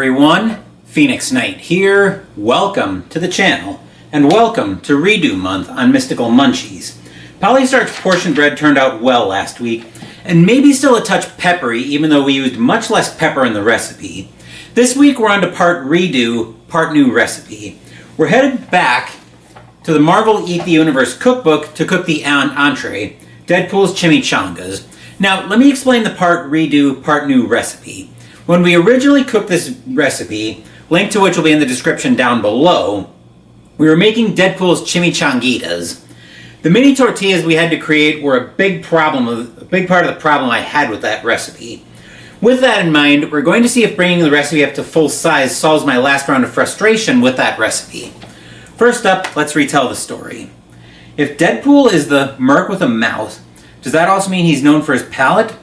everyone, Phoenix Knight here. Welcome to the channel, and welcome to Redo Month on Mystical Munchies. Polystarch portion bread turned out well last week, and maybe still a touch peppery even though we used much less pepper in the recipe. This week we're on to part redo, part new recipe. We're headed back to the Marvel Eat the Universe cookbook to cook the entree, Deadpool's Chimichangas. Now let me explain the part redo, part new recipe. When we originally cooked this recipe, link to which will be in the description down below, we were making Deadpool's Chimichangitas. The mini tortillas we had to create were a big part of the problem I had with that recipe. With that in mind, we're going to see if bringing the recipe up to full size solves my last round of frustration with that recipe. First up, let's retell the story. If Deadpool is the merc with a mouth, does that also mean he's known for his palate?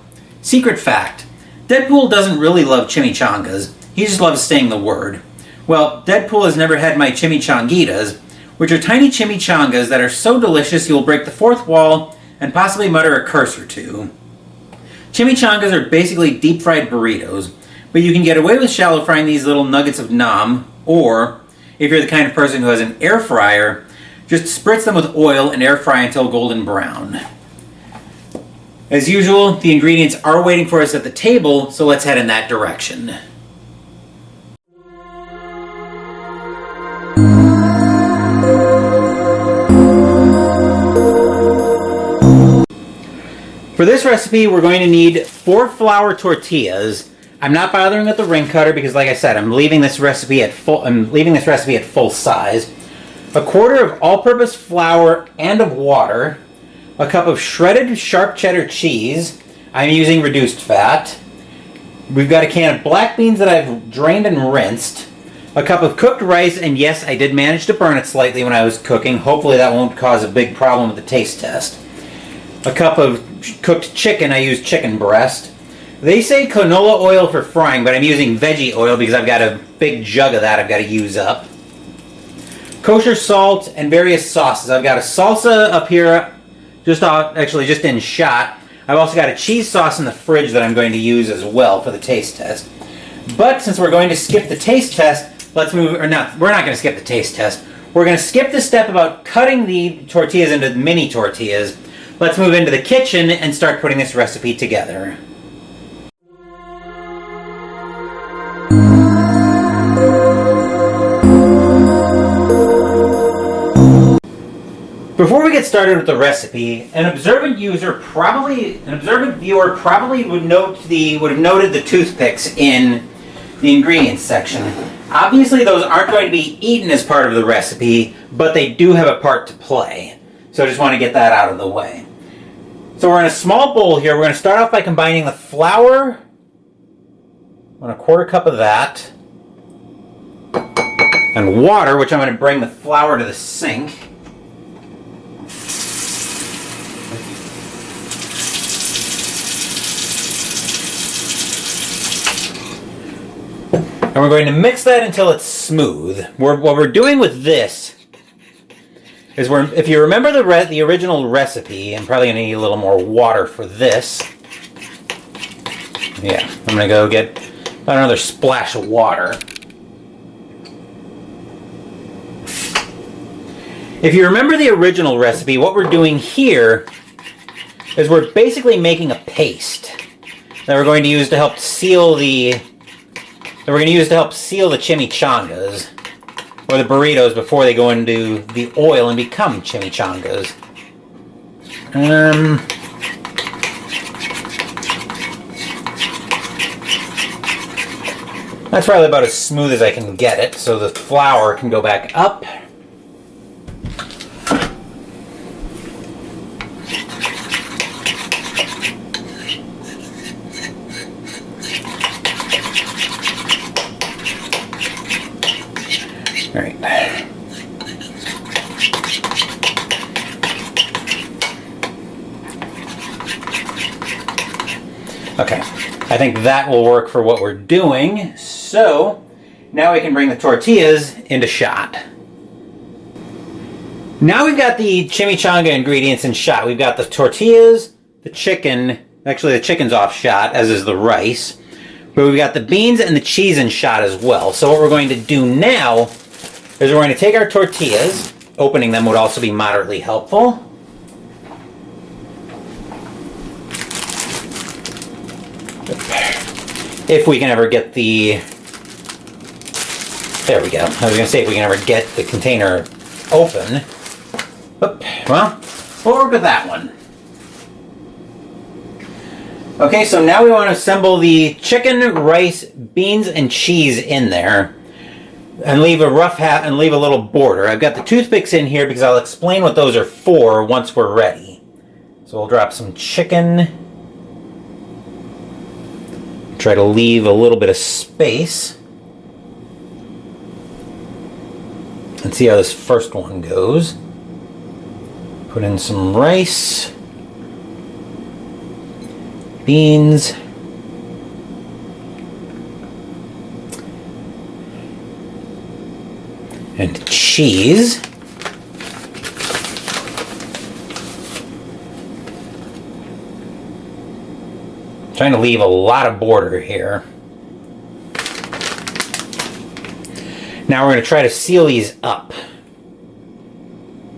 Secret fact. Deadpool doesn't really love chimichangas, he just loves saying the word. Well, Deadpool has never had my chimichangitas, which are tiny chimichangas that are so delicious you'll break the fourth wall and possibly mutter a curse or two. Chimichangas are basically deep-fried burritos, but you can get away with shallow frying these little nuggets of nam, or, if you're the kind of person who has an air fryer, just spritz them with oil and air fry until golden brown. As usual, the ingredients are waiting for us at the table, so let's head in that direction. For this recipe, we're going to need 4 flour tortillas. I'm not bothering with the ring cutter because, like I said, I'm leaving this recipe at full size. A quarter of all-purpose flour and of water. A cup of shredded sharp cheddar cheese. I'm using reduced fat. We've got a can of black beans that I've drained and rinsed. A cup of cooked rice, and yes, I did manage to burn it slightly when I was cooking. Hopefully that won't cause a big problem with the taste test. A cup of cooked chicken. I used chicken breast. They say canola oil for frying, but I'm using veggie oil because I've got a big jug of that I've got to use up. Kosher salt and various sauces. I've got a salsa up here, just in shot. I've also got a cheese sauce in the fridge that I'm going to use as well for the taste test. But since we're going to skip the taste test, we're not going to skip the taste test. We're going to skip the step about cutting the tortillas into mini tortillas. Let's move into the kitchen and start putting this recipe together. Before we get started with the recipe, an observant viewer probably would have noted the toothpicks in the ingredients section. Obviously those aren't going to be eaten as part of the recipe, but they do have a part to play. So I just want to get that out of the way. So we're in a small bowl here. We're going to start off by combining the flour, on a quarter cup of that, and water, which I'm going to bring the flour to the sink. And we're going to mix that until it's smooth. What we're doing with this is if you remember the original recipe, I'm probably going to need a little more water for this. Yeah, I'm going to go get about another splash of water. If you remember the original recipe, what we're doing here is we're basically making a paste that we're going to use to help seal the chimichangas, or the burritos, before they go into the oil and become chimichangas. That's probably about as smooth as I can get it, so the flour can go back up. All right. Okay, I think that will work for what we're doing. So now we can bring the tortillas into shot. Now we've got the chimichanga ingredients in shot. We've got the tortillas, the chicken, actually the chicken's off shot, as is the rice. But we've got the beans and the cheese in shot as well. So what we're going to do now is we're going to take our tortillas. Opening them would also be moderately helpful. If we can ever get the... There we go. I was going to say if we can ever get the container open. Well, we'll work with that one. Okay, so now we want to assemble the chicken, rice, beans, and cheese in there. And leave a rough hat and leave a little border. I've got the toothpicks in here because I'll explain what those are for once we're ready. So we'll drop some chicken. Try to leave a little bit of space. And see how this first one goes. Put in some rice. Beans. And cheese. Trying to leave a lot of border here. Now we're going to try to seal these up. So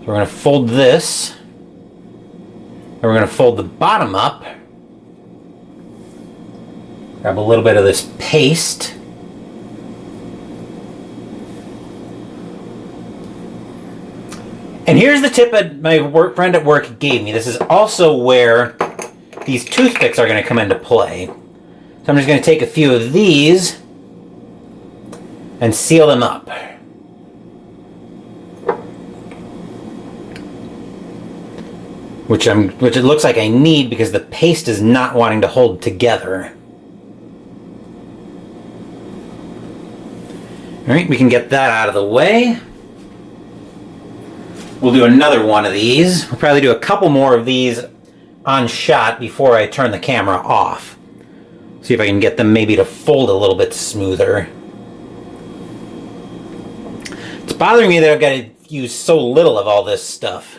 we're going to fold this. And we're going to fold the bottom up. Grab a little bit of this paste. And here's the tip that my friend at work gave me. This is also where these toothpicks are going to come into play. So I'm just going to take a few of these and seal them up. Which it looks like I need because the paste is not wanting to hold together. All right, we can get that out of the way. We'll do another one of these. We'll probably do a couple more of these on shot before I turn the camera off. See if I can get them maybe to fold a little bit smoother. It's bothering me that I've got to use so little of all this stuff.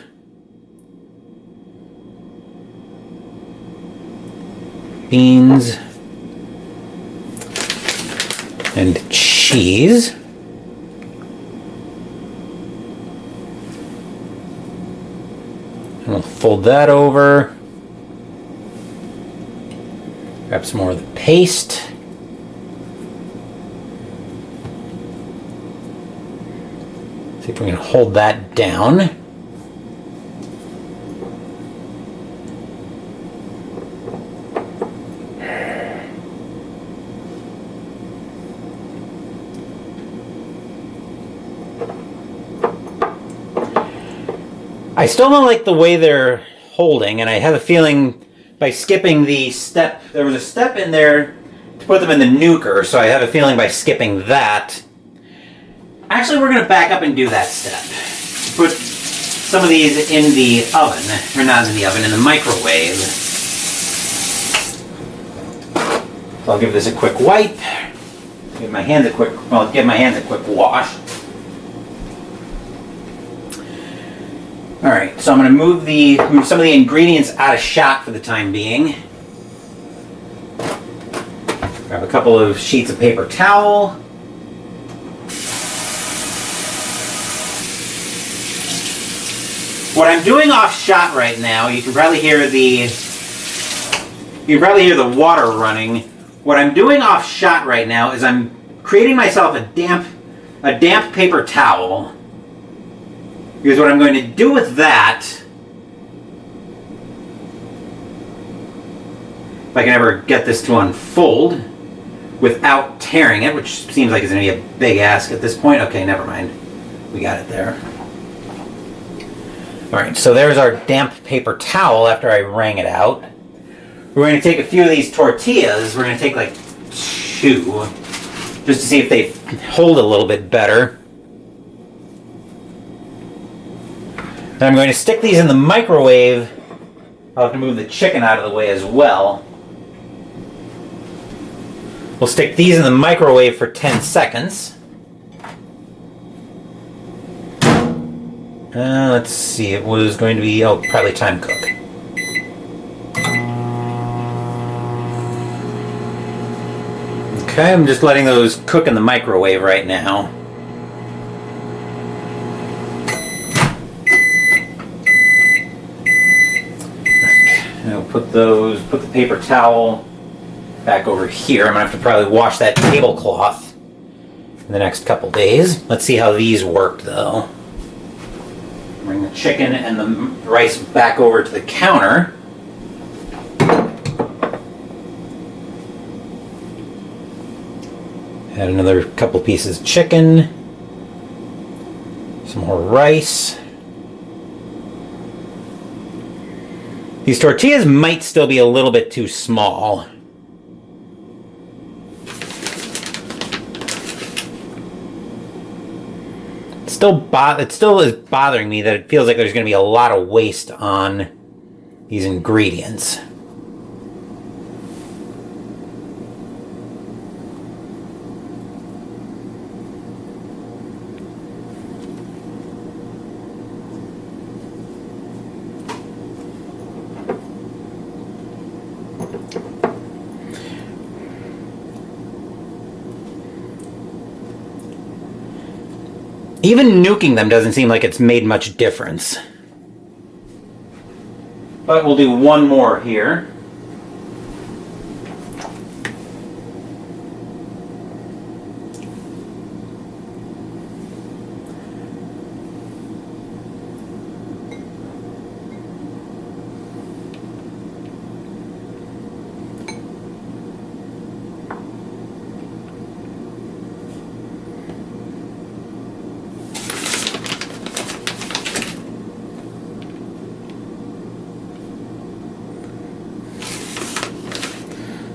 Beans and cheese. And we'll fold that over. Grab some more of the paste. See if we can hold that down. I still don't like the way they're holding, and I have a feeling by skipping the step, there was a step in there to put them in the nuker, so I have a feeling by skipping that. Actually, we're going to back up and do that step. Put some of these in the oven, or not in the oven, in the microwave. So I'll give this a quick wipe. Give my hands a quick wash. Alright, so I'm going to move some of the ingredients out of shot for the time being. Grab a couple of sheets of paper towel. What I'm doing off shot right now, you can probably hear the water running. What I'm doing off shot right now is I'm creating myself a damp paper towel. Because what I'm going to do with that, if I can ever get this to unfold without tearing it, which seems like it's going to be a big ask at this point. Okay, never mind. We got it there. Alright, so there's our damp paper towel after I wring it out. We're going to take a few of these tortillas. We're going to take like 2, just to see if they hold a little bit better. And I'm going to stick these in the microwave. I'll have to move the chicken out of the way as well. We'll stick these in the microwave for 10 seconds. Let's see, it was going to be, probably time cook. Okay, I'm just letting those cook in the microwave right now. I'll put the paper towel back over here. I'm gonna have to probably wash that tablecloth in the next couple days. Let's see how these worked though. Bring the chicken and the rice back over to the counter. Add another couple pieces of chicken. Some more rice. These tortillas might still be a little bit too small. It still is bothering me that it feels like there's going to be a lot of waste on these ingredients. Even nuking them doesn't seem like it's made much difference. But we'll do one more here.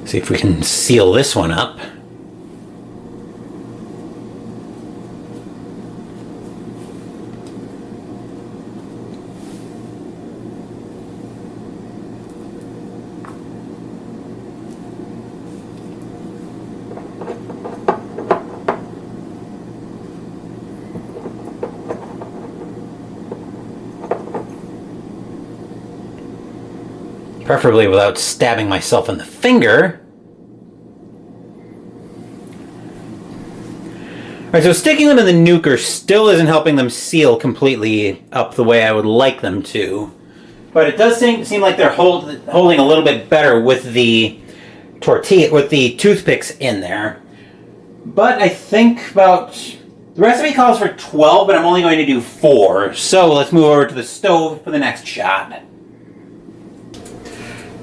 See if we can seal this one up. Preferably without stabbing myself in the finger. Alright, so sticking them in the nuker still isn't helping them seal completely up the way I would like them to. But it does seem like they're holding a little bit better with the tortilla, with the toothpicks in there. But I think about... The recipe calls for 12, but I'm only going to do 4. So let's move over to the stove for the next shot.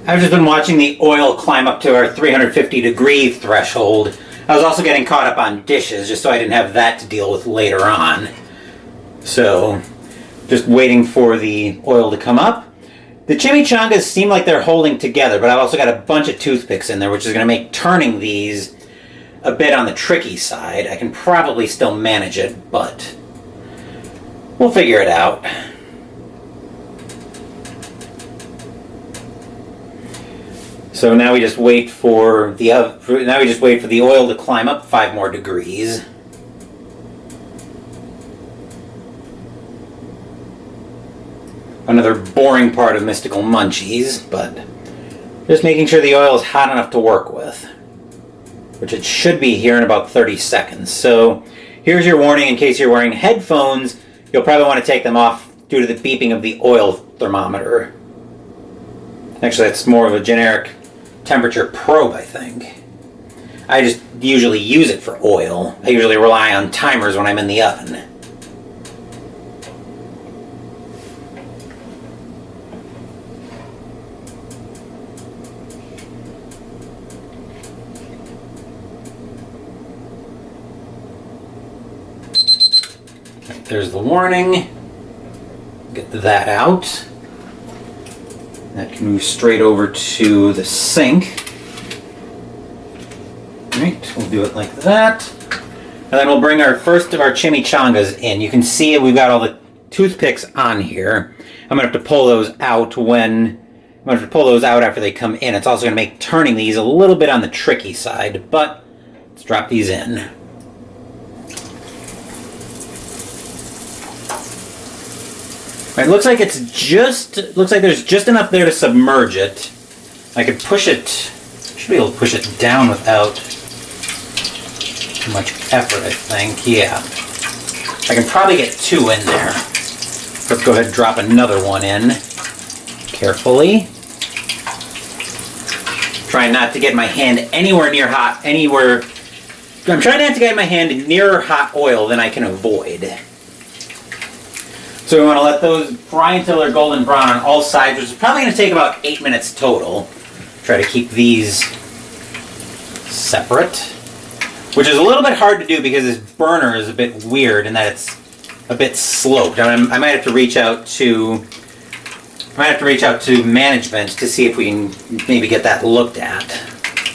I've just been watching the oil climb up to our 350 degree threshold. I was also getting caught up on dishes, just so I didn't have that to deal with later on. So, just waiting for the oil to come up. The chimichangas seem like they're holding together, but I've also got a bunch of toothpicks in there, which is going to make turning these a bit on the tricky side. I can probably still manage it, but we'll figure it out. So now we just wait for the oil to climb up 5 more degrees. Another boring part of Mystical Munchies, but just making sure the oil is hot enough to work with, which it should be here in about 30 seconds. So here's your warning in case you're wearing headphones. You'll probably want to take them off due to the beeping of the oil thermometer. Actually, that's more of a generic temperature probe, I think. I just usually use it for oil. I usually rely on timers when I'm in the oven. There's the warning. Get that out. That can move straight over to the sink. Alright, we'll do it like that. And then we'll bring our first of our chimichangas in. You can see we've got all the toothpicks on here. I'm going to have to pull those out after they come in. It's also going to make turning these a little bit on the tricky side, but let's drop these in. It looks like there's just enough there to submerge it. I could push it, should be able to push it down without Too much effort, I think. Yeah. I can probably get 2 in there. Let's go ahead and drop another one in. Carefully. Trying not to get my hand anywhere near hot, I'm trying not to get my hand nearer hot oil than I can avoid. So we want to let those fry until they're golden brown on all sides, which is probably going to take about 8 minutes total. Try to keep these separate, which is a little bit hard to do because this burner is a bit weird in that it's a bit sloped. I might have to reach out to management to see if we can maybe get that looked at.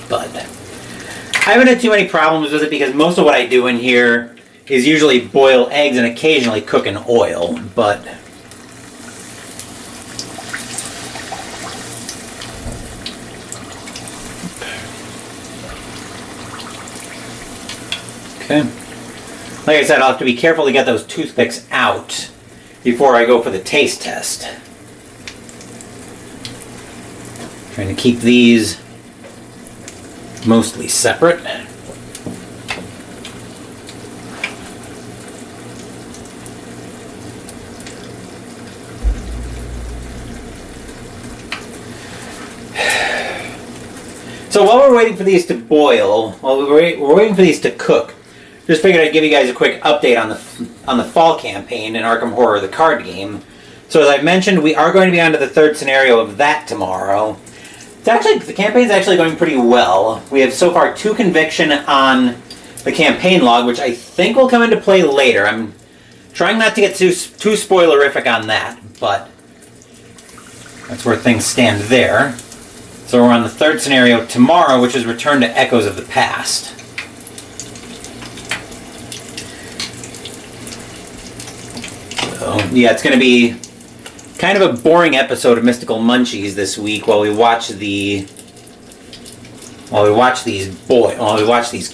But I haven't had too many problems with it because most of what I do in here is usually boil eggs and occasionally cook in oil. But okay. Like I said, I'll have to be careful to get those toothpicks out before I go for the taste test. Trying to keep these mostly separate. So while we're waiting for these to boil, while we're waiting for these to cook, just figured I'd give you guys a quick update on the fall campaign in Arkham Horror, the card game. So as I mentioned, we are going to be on to the 3rd scenario of that tomorrow. The campaign's actually going pretty well. We have so far 2 conviction on the campaign log, which I think will come into play later. I'm trying not to get too spoilerific on that, but that's where things stand there. So we're on the 3rd scenario tomorrow, which is Return to Echoes of the Past. So, yeah, it's going to be kind of a boring episode of Mystical Munchies this week while we watch these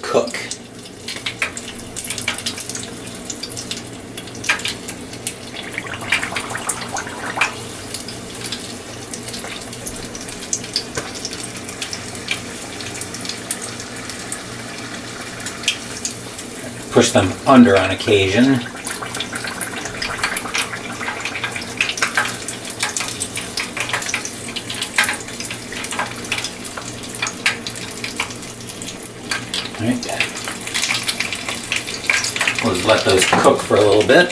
cook. Push them under on occasion. Alright. We'll just let those cook for a little bit.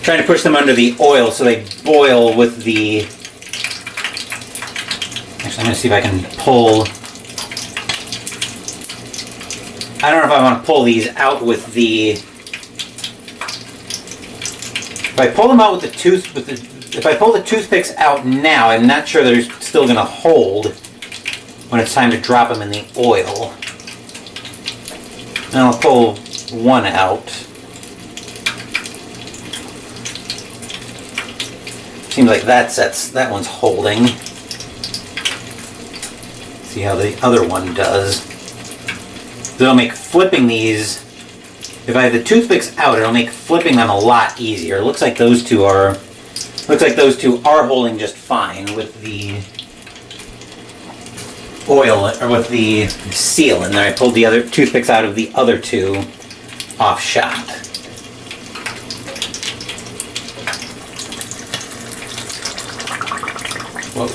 Trying to push them under the oil so they boil with the... Actually, I'm going to see if I can pull... I don't know if I want to pull these out with the... If I pull them out with the if I pull the toothpicks out now, I'm not sure they're still going to hold when it's time to drop them in the oil. And I'll pull one out. Seems like that one's holding. See how the other one does. It'll make flipping these, if I have the toothpicks out, it'll make flipping them a lot easier. It looks like those two are holding just fine with the oil, or with the seal in there. I pulled the other toothpicks out of the other two off shot. Whoa.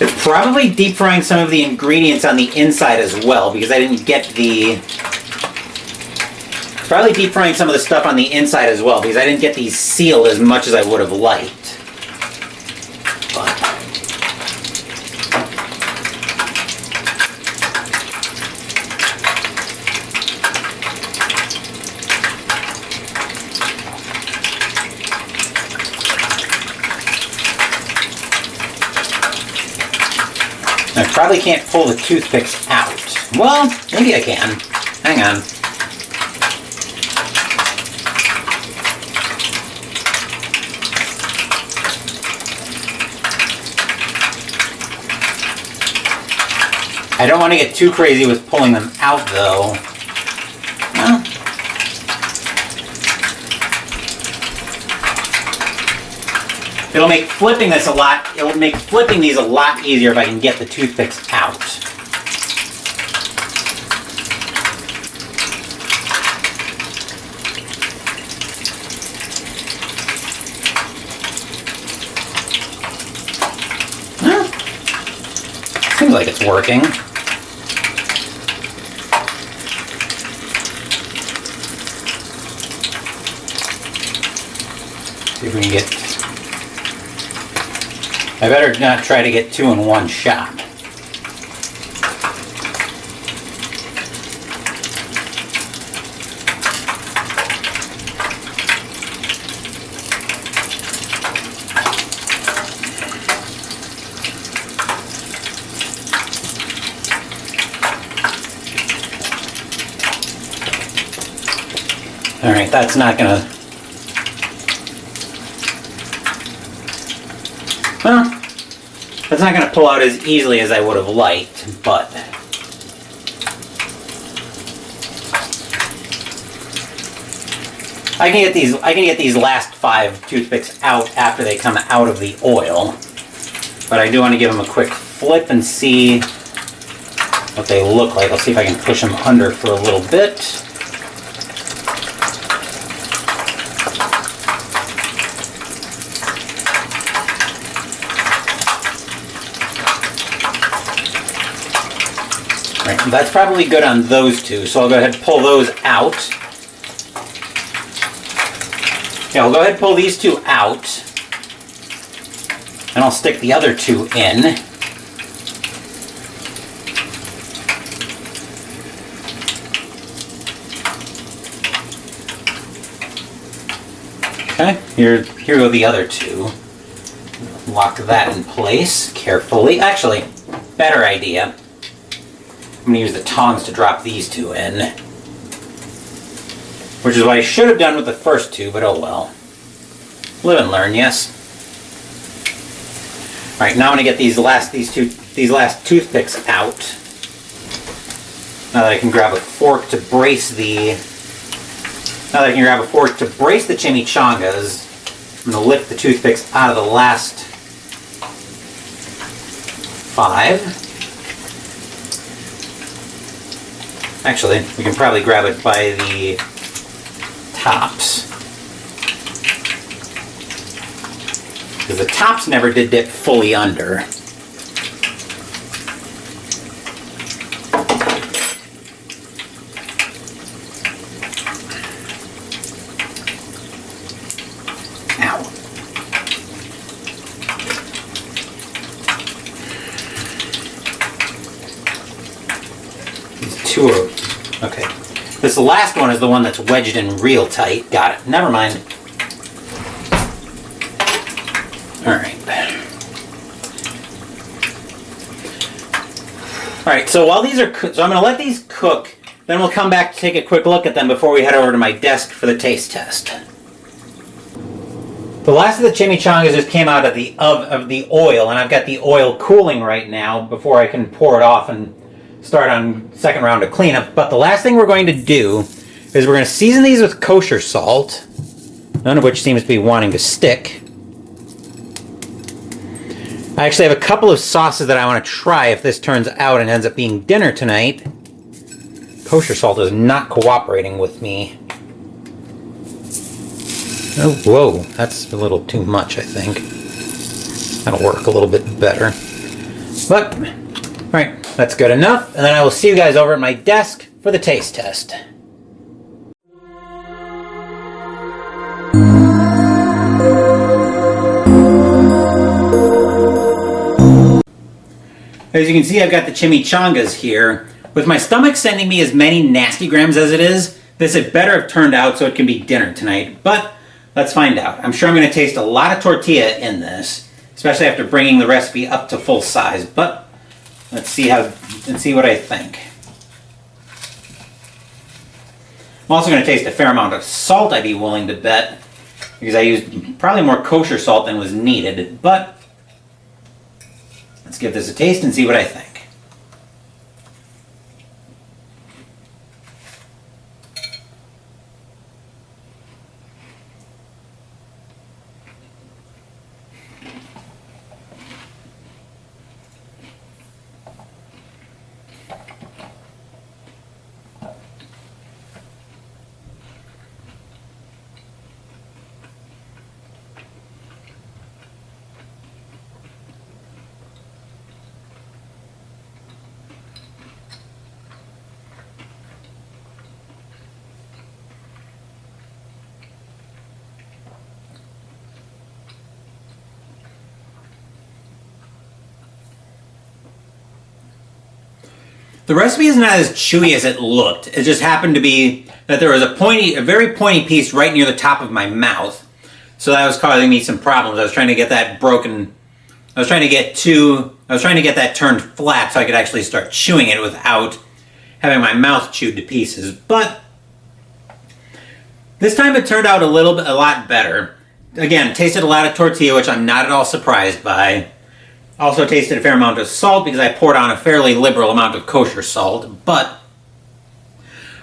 It's probably deep frying some of the ingredients on the inside as well, because I didn't get the... It's probably deep frying some of the stuff on the inside as well, because I didn't get these sealed as much as I would have liked. But... I probably can't pull the toothpicks out. Well, maybe I can. Hang on. I don't want to get too crazy with pulling them out though. Well, it'll make flipping these a lot easier if I can get the toothpicks out. Seems like it's working. See if we can get... I better not try to get two in one shot. All right, that's not gonna... Well, that's not gonna pull out as easily as I would have liked, but... I can get these last 5 toothpicks out after they come out of the oil. But I do want to give them a quick flip and see what they look like. I'll see if I can push them under for a little bit. That's probably good on those two, so I'll go ahead and pull those out. Yeah, I'll go ahead and pull these 2 out. And I'll stick the other 2 in. Okay, here go the other 2. Lock that in place carefully. Actually, better idea. I'm going to use the tongs to drop these 2 in. Which is what I should have done with the first 2, but oh well. Live and learn, yes. Alright, now I'm going to get these last toothpicks out. Now that I can grab a fork to brace the... chimichangas, I'm going to lift the toothpicks out of the last 5. Actually, we can probably grab it by the tops. Because the tops never did dip fully under. Ow. These 2 are... Okay. This last one is the one that's wedged in real tight. Got it. Never mind. Alright. Alright, so while these are so I'm going to let these cook, then we'll come back to take a quick look at them before we head over to my desk for the taste test. The last of the chimichangas just came out of the oil, and I've got the oil cooling right now before I can pour it off and start on second round of cleanup. But the last thing we're going to do is we're going to season these with kosher salt, none of which seems to be wanting to stick. I actually have a couple of sauces that I want to try if this turns out and ends up being dinner tonight. Kosher salt is not cooperating with me. Oh, whoa, that's a little too much, I think. That'll work a little bit better. But, alright, that's good enough. And then I will see you guys over at my desk for the taste test. As you can see, I've got the chimichangas here. With my stomach sending me as many nasty grams as it is, this had better have turned out so it can be dinner tonight. But let's find out. I'm sure I'm going to taste a lot of tortilla in this, especially after bringing the recipe up to full size. But let's see what I think. I'm also going to taste a fair amount of salt, I'd be willing to bet, because I used probably more kosher salt than was needed. But let's give this a taste and see what I think. The recipe is not as chewy as it looked. It just happened to be that there was a very pointy piece right near the top of my mouth. So that was causing me some problems. I was trying to get that broken. I was trying to get that turned flat so I could actually start chewing it without having my mouth chewed to pieces. But this time it turned out a lot better. Again, tasted a lot of tortilla, which I'm not at all surprised by. Also tasted a fair amount of salt because I poured on a fairly liberal amount of kosher salt. But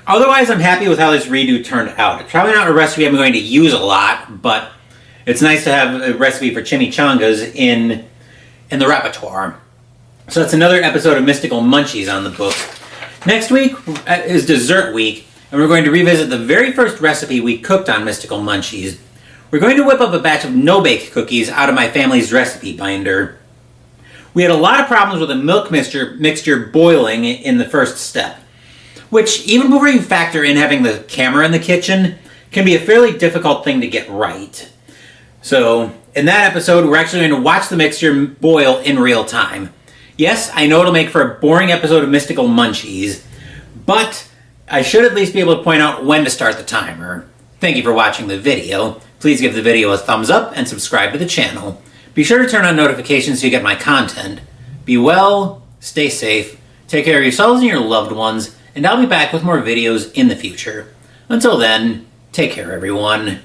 otherwise, I'm happy with how this redo turned out. It's probably not a recipe I'm going to use a lot, but it's nice to have a recipe for chimichangas in the repertoire. So that's another episode of Mystical Munchies on the books. Next week is dessert week, and we're going to revisit the very first recipe we cooked on Mystical Munchies. We're going to whip up a batch of no-bake cookies out of my family's recipe binder. We had a lot of problems with the milk mixture boiling in the first step, which, even before you factor in having the camera in the kitchen, can be a fairly difficult thing to get right. So, in that episode, we're actually going to watch the mixture boil in real time. Yes, I know it'll make for a boring episode of Mystical Munchies, but I should at least be able to point out when to start the timer. Thank you for watching the video. Please give the video a thumbs up and subscribe to the channel. Be sure to turn on notifications so you get my content. Be well, stay safe, take care of yourselves and your loved ones, and I'll be back with more videos in the future. Until then, take care everyone.